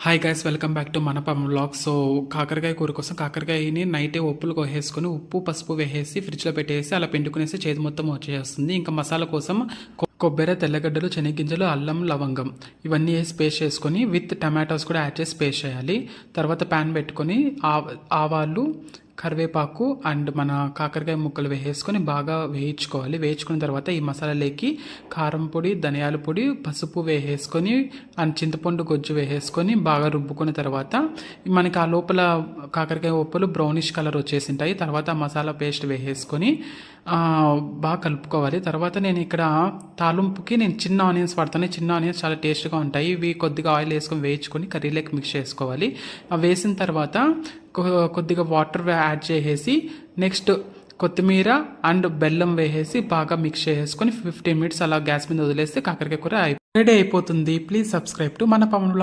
Hi guys, welcome back to మన Pawan vlog. So కాకరకాయ కూర కోసం కాకరకాయని నైటే ఉప్పులు వేసుకొని ఉప్పు పసుపు వేసేసి ఫ్రిడ్జ్లో పెట్టేసి అలా పిండుకునేసి చేతి మొత్తం వచ్చేస్తుంది. ఇంకా మసాలా కోసం కొబ్బరి, తెల్లగడ్డలు, శనగింజలు, అల్లం, లవంగం ఇవన్నీ వేసి పేస్ట్ చేసుకొని విత్ టమాటోస్ కూడా యాడ్ చేసి పేస్ట్ చేయాలి. తర్వాత ప్యాన్ పెట్టుకొని ఆవాలు, కరివేపాకు అండ్ మన కాకరకాయ ముక్కలు వేసుకొని బాగా వేయించుకోవాలి. వేయించుకున్న తర్వాత ఈ మసాలాలోకి కారం పొడి, ధనియాల పొడి, పసుపు వేసేసుకొని అండ్ చింతపండు గొజ్జు వేసేసుకొని బాగా రుబ్బుకున్న తర్వాత మనకి ఆ లోపల కాకరకాయ ఉప్పులు బ్రౌనిష్ కలర్ వచ్చేసింటాయి. తర్వాత మసాలా పేస్ట్ వేసేసుకొని బాగా కలుపుకోవాలి. తర్వాత నేను ఇక్కడ తాలింపుకి చిన్న ఆనియన్స్ వాడతాను. చిన్న ఆనియన్స్ చాలా టేస్ట్గా ఉంటాయి. ఇవి కొద్దిగా ఆయిల్ వేసుకొని వేయించుకొని కర్రీలోకి మిక్స్ చేసుకోవాలి. వేసిన తర్వాత కొద్దిగా వాటర్ యాడ్ చేసేసి నెక్స్ట్ కొత్తిమీర అండ్ బెల్లం వేసేసి బాగా మిక్స్ చేసుకొని 15 minutes అలా గ్యాస్ మీద వదిలేస్తే కాకరకాయ కూర రెడీ అయిపోతుంది. ప్లీజ్ సబ్స్క్రైబ్ టు మన పవన్ వ్లాగ్.